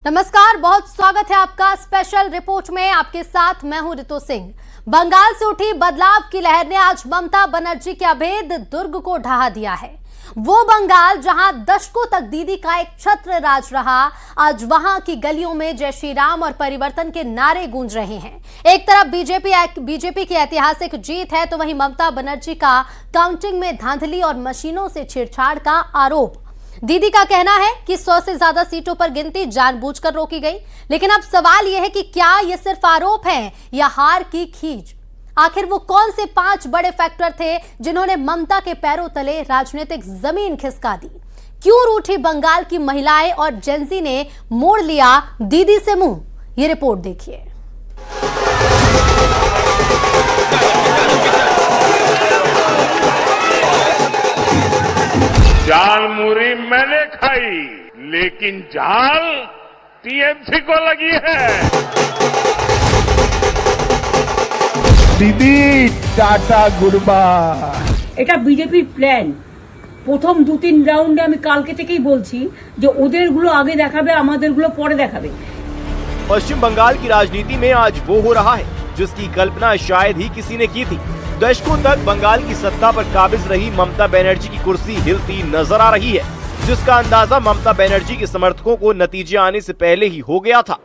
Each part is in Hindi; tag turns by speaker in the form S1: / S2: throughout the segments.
S1: नमस्कार, बहुत स्वागत है आपका स्पेशल रिपोर्ट में। आपके साथ मैं हूं रितु सिंह। बंगाल से उठी बदलाव की लहर ने आज ममता बनर्जी के अभेद दुर्ग को ढहा दिया है। वो बंगाल जहां दशकों तक दीदी का एक छत्र राज रहा, आज वहां की गलियों में जय श्री राम और परिवर्तन के नारे गूंज रहे हैं। एक तरफ बीजेपी की ऐतिहासिक जीत है, तो वहीं ममता बनर्जी का काउंटिंग में धांधली और मशीनों से छेड़छाड़ का आरोप। दीदी का कहना है कि 100 से ज्यादा सीटों पर गिनती जानबूझकर रोकी गई, लेकिन अब सवाल यह है कि क्या यह सिर्फ आरोप है या हार की खींच। आखिर वो कौन से 5 बड़े फैक्टर थे जिन्होंने ममता के पैरों तले राजनीतिक जमीन खिसका दी? क्यों रूठी बंगाल की महिलाएं और जेंजी ने मोड़ लिया दीदी से मुंह? ये रिपोर्ट देखिए।
S2: जाल मुरी मैंने खाई, लेकिन जाल टीएमसी को लगी है।
S3: দিদি টাটা গুডবা।
S4: এটা বিজেপির প্ল্যান। প্রথম 2-3 রাউন্ডে আমি কালকে থেকেই বলছি যে ওদেরগুলো আগে দেখাবে, আমাদেরগুলো পরে দেখাবে।
S5: पश्चिम बंगाल की राजनीति में आज वो हो रहा है जिसकी कल्पना शायद ही किसी ने की थी। दशकों तक बंगाल की सत्ता पर काबिज रही ममता बनर्जी की कुर्सी हिलती नजर आ रही है, जिसका अंदाजा ममता बनर्जी के समर्थकों को नतीजे आने से पहले ही हो गया था।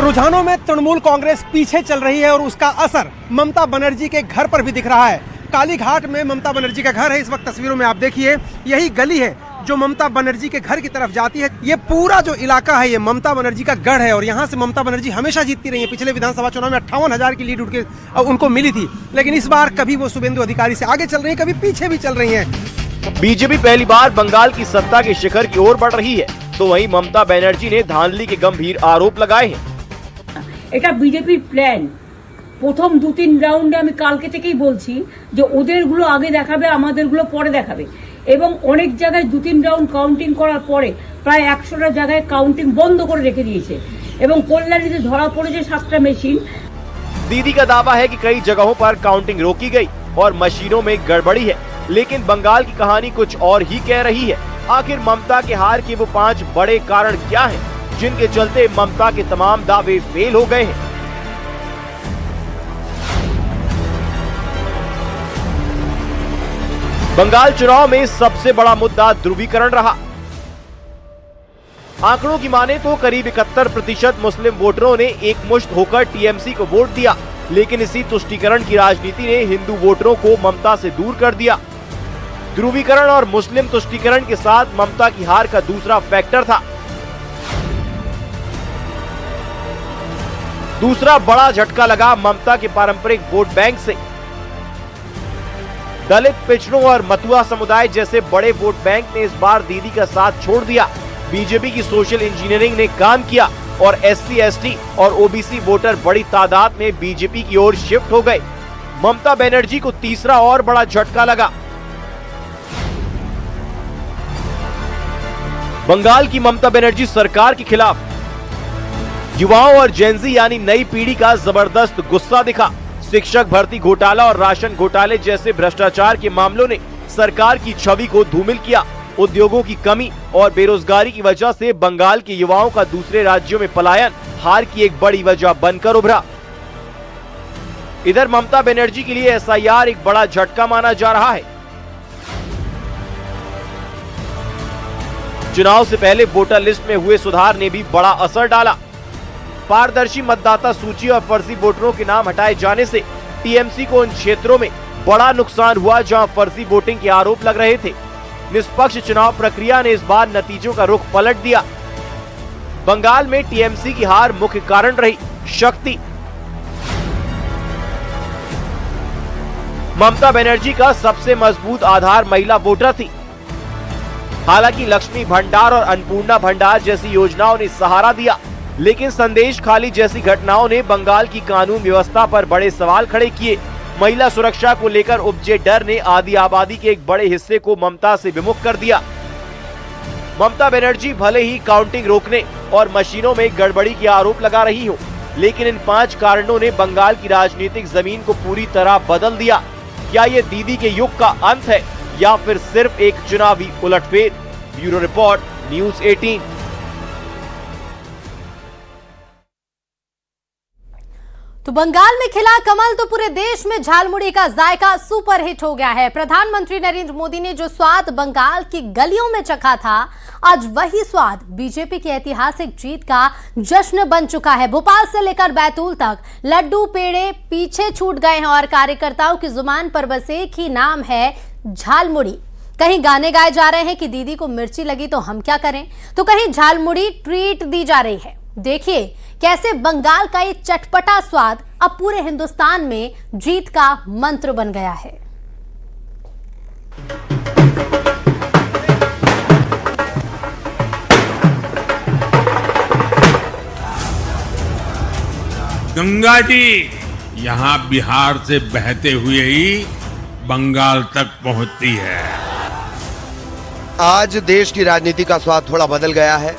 S3: रुझानों में तृणमूल कांग्रेस पीछे चल रही है और उसका असर ममता बनर्जी के घर पर भी दिख रहा है। कालीघाट में ममता बनर्जी का घर है। इस वक्त तस्वीरों में आप देखिए, यही गली है जो ममता बनर्जी के घर की तरफ जाती है। ये पूरा जो इलाका है, ये ममता बनर्जी का गढ़ है और यहाँ से ममता बनर्जी हमेशा जीतती रही है। पिछले विधानसभा चुनाव में 58,000 की लीड उठ के उनको मिली थी, लेकिन इस बार कभी वो शुभेंदु अधिकारी से आगे चल रही है, कभी पीछे भी चल रही है।
S5: बीजेपी पहली बार बंगाल की सत्ता के शिखर की ओर बढ़ रही है, तो वहीं ममता बनर्जी ने धांधली के गंभीर आरोप लगाए हैं।
S4: এটা বিজেপির প্ল্যান। প্রথম 2-3 রাউন্ডে আমি কালকে থেকেই বলছি যে ওদেরগুলো আগে দেখাবে, আমাদেরগুলো পরে দেখাবে। এবং অনেক জায়গায় 2-3 রাউন্ড কাউন্টিং করার পরে প্রায় 100টা জায়গায় কাউন্টিং বন্ধ করে রেখে দিয়েছে এবং কল্যাণীতে ধরা পড়েছে 7টা মেশিন।
S5: दीदी का दावा है कि कई जगहों पर काउंटिंग रोकी गई और मशीनों में गड़बड़ी है, लेकिन बंगाल की कहानी कुछ और ही कह रही है। आखिर ममता के हार के वो 5 बड़े कारण क्या हैं, जिनके चलते ममता के तमाम दावे फेल हो गए हैं? बंगाल चुनाव में सबसे बड़ा मुद्दा ध्रुवीकरण रहा। आंकड़ों की माने तो करीब 71% मुस्लिम वोटरों ने एकमुश्त होकर टीएमसी को वोट दिया, लेकिन इसी तुष्टीकरण की राजनीति ने हिंदू वोटरों को ममता से दूर कर दिया। ध्रुवीकरण और मुस्लिम तुष्टीकरण के साथ ममता की हार का दूसरा फैक्टर था। दूसरा बड़ा झटका लगा ममता के पारंपरिक वोट बैंक से। दलित, पिछड़ों और मथुआ समुदाय जैसे बड़े वोट बैंक ने इस बार दीदी का साथ छोड़ दिया। बीजेपी की सोशल इंजीनियरिंग ने काम किया और एससी, एसटी और ओबीसी वोटर बड़ी तादाद में बीजेपी की ओर शिफ्ट हो गए। ममता बनर्जी को तीसरा और बड़ा झटका लगा। बंगाल की ममता बनर्जी सरकार के खिलाफ युवाओं और जेंजी यानी नई पीढ़ी का जबरदस्त गुस्सा दिखा। शिक्षक भर्ती घोटाला और राशन घोटाले जैसे भ्रष्टाचार के मामलों ने सरकार की छवि को धूमिल किया। उद्योगों की कमी और बेरोजगारी की वजह से बंगाल के युवाओं का दूसरे राज्यों में पलायन हार की एक बड़ी वजह बनकर उभरा। इधर ममता बनर्जी के लिए एसआईआर एक बड़ा झटका माना जा रहा है। चुनाव से पहले वोटर लिस्ट में हुए सुधार ने भी बड़ा असर डाला। पारदर्शी मतदाता सूची और फर्जी वोटरों के नाम हटाए जाने से टीएमसी को उन क्षेत्रों में बड़ा नुकसान हुआ जहां फर्जी वोटिंग के आरोप लग रहे थे। निष्पक्ष चुनाव प्रक्रिया ने इस बार नतीजों का रुख पलट दिया। बंगाल में टीएमसी की हार मुख्य कारण रही शक्ति। ममता बनर्जी का सबसे मजबूत आधार महिला वोटर थी। हालांकि लक्ष्मी भंडार और अन्नपूर्णा भंडार जैसी योजनाओं ने सहारा दिया, लेकिन संदेश खाली जैसी घटनाओं ने बंगाल की कानून व्यवस्था पर बड़े सवाल खड़े किए। महिला सुरक्षा को लेकर उपजे डर ने आधी आबादी के एक बड़े हिस्से को ममता से विमुख कर दिया। ममता बनर्जी भले ही काउंटिंग रोकने और मशीनों में गड़बड़ी के आरोप लगा रही हो, लेकिन इन 5 कारणों ने बंगाल की राजनीतिक जमीन को पूरी तरह बदल दिया। क्या ये दीदी के युग का अंत है या फिर सिर्फ एक चुनावी उलटफेर? Bureau report, news 18।
S1: तो बंगाल में खिला कमल तो पूरे देश में झालमुड़ी का जायका सुपर हिट हो गया है। प्रधानमंत्री नरेंद्र मोदी ने जो स्वाद बंगाल की गलियों में चखा था, आज वही स्वाद बीजेपी की ऐतिहासिक जीत का जश्न बन चुका है। भोपाल से लेकर बैतूल तक लड्डू पेड़े पीछे छूट गए हैं और कार्यकर्ताओं की जुबान पर बस एक ही नाम है, झालमुड़ी। कहीं गाने गाए जा रहे हैं कि दीदी को मिर्ची लगी तो हम क्या करें, तो कहीं झालमुड़ी ट्रीट दी जा रही है। देखिए कैसे बंगाल का ये चटपटा स्वाद अब पूरे हिंदुस्तान में जीत का मंत्र बन गया है।
S6: गंगा जी यहाँ बिहार से बहते हुए ही बंगाल तक पहुंचती है।
S7: आज देश की राजनीति का स्वाद थोड़ा बदल गया है।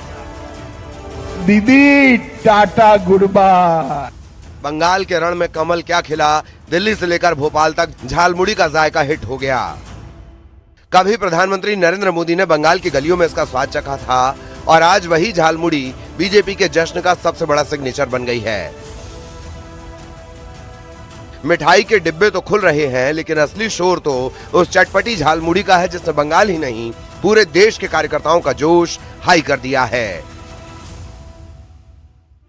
S8: दीदी टाटा गुड बाय।
S7: बंगाल के रण में कमल क्या खिला, दिल्ली से लेकर भोपाल तक झालमुड़ी का जायका हिट हो गया। कभी प्रधानमंत्री नरेंद्र मोदी ने बंगाल की गलियों में इसका स्वाद चखा था और आज वही झालमुड़ी बीजेपी के जश्न का सबसे बड़ा सिग्नेचर बन गई है। मिठाई के डिब्बे तो खुल रहे हैं, लेकिन असली शोर तो उस चटपटी झालमुड़ी का है जिसने बंगाल ही नहीं पूरे देश के कार्यकर्ताओं का जोश हाई कर दिया है।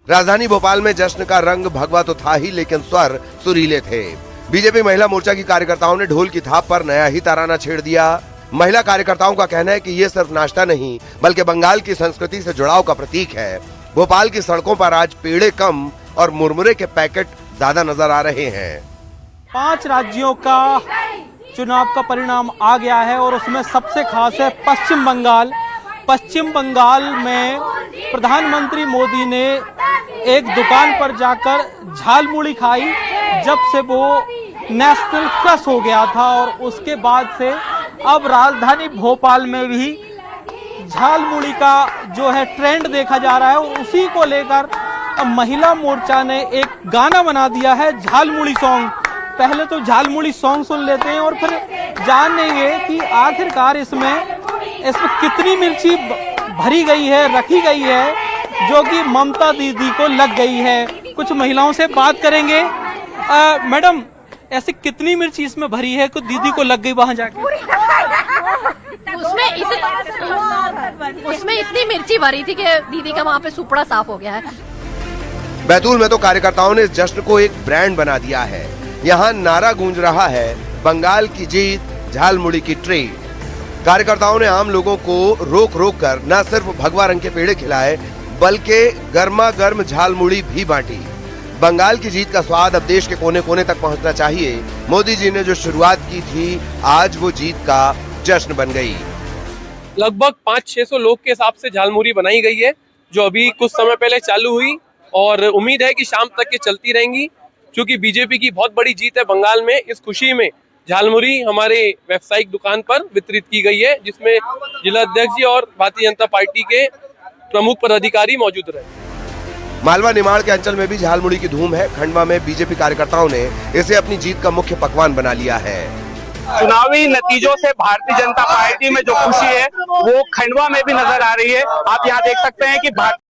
S7: राजधानी भोपाल में जश्न का रंग भगवा तो था ही, लेकिन स्वर सुरीले थे। बीजेपी महिला मोर्चा की कार्यकर्ताओं ने ढोल की थाप पर नया ही तराना छेड़ दिया। महिला कार्यकर्ताओं का कहना है कि ये सिर्फ नाश्ता नहीं बल्कि बंगाल की संस्कृति से जुड़ाव का प्रतीक है। भोपाल की सड़कों पर आज पेड़े कम और मुरमुरे के पैकेट ज्यादा नजर आ रहे हैं।
S3: 5 राज्यों का चुनाव का परिणाम आ गया है और उसमें सबसे खास है पश्चिम बंगाल। पश्चिम बंगाल में प्रधानमंत्री मोदी ने एक दुकान पर जाकर झालमुड़ी खाई जब से वो नेशनल क्रश हो गया था, और उसके बाद से अब राजधानी भोपाल में भी झालमुड़ी का जो है ट्रेंड देखा जा रहा है। और उसी को लेकर महिला मोर्चा ने एक गाना बना दिया है, झालमुड़ी सॉन्ग। पहले तो झालमुड़ी सॉन्ग सुन लेते हैं और फिर जानेंगे कि आखिरकार इसमें कितनी मिर्ची भरी गई है, रखी गई है, जो कि ममता दीदी को लग गई है। कुछ महिलाओं से बात करेंगे। मैडम, ऐसे कितनी मिर्ची इसमें भरी है, कुछ दीदी को लग गई वहां जाके?
S9: उसमें इतनी मिर्ची भरी थी कि दीदी का वहाँ पे सुपड़ा साफ हो गया है।
S7: बैतूल में तो कार्यकर्ताओं ने इस जश्न को एक ब्रांड बना दिया है। यहाँ नारा गूंज रहा है, बंगाल की जीत, झालमुड़ी की ट्रीट। कार्यकर्ताओं ने आम लोगों को रोक रोक कर न सिर्फ भगवा रंग के पेड़े खिलाए बल्कि गर्मा गर्म झालमुड़ी भी बांटी। बंगाल की जीत का स्वाद अब देश के कोने कोने तक पहुंचना चाहिए। मोदी जी ने जो शुरुआत की थी, आज वो जीत का जश्न बन गई।
S10: लगभग 500-600 लोग के हिसाब से झालमुड़ी बनाई गई है, जो अभी कुछ समय पहले चालू हुई और उम्मीद है कि शाम तक ये चलती रहेंगी, क्योंकि बीजेपी की बहुत बड़ी जीत है बंगाल में। इस खुशी में झालमुड़ी हमारे व्यावसायिक दुकान पर वितरित की गई है, जिसमें जिला अध्यक्ष जी और भारतीय जनता पार्टी के प्रमुख पदाधिकारी मौजूद रहे।
S7: मालवा निमाड़ के अंचल में भी झालमुड़ी की धूम है। खंडवा में बीजेपी कार्यकर्ताओं ने इसे अपनी जीत का मुख्य पकवान बना लिया है।
S11: चुनावी नतीजों से भारतीय जनता पार्टी में जो खुशी है वो खंडवा में भी नजर आ रही है। आप यहाँ देख सकते हैं कि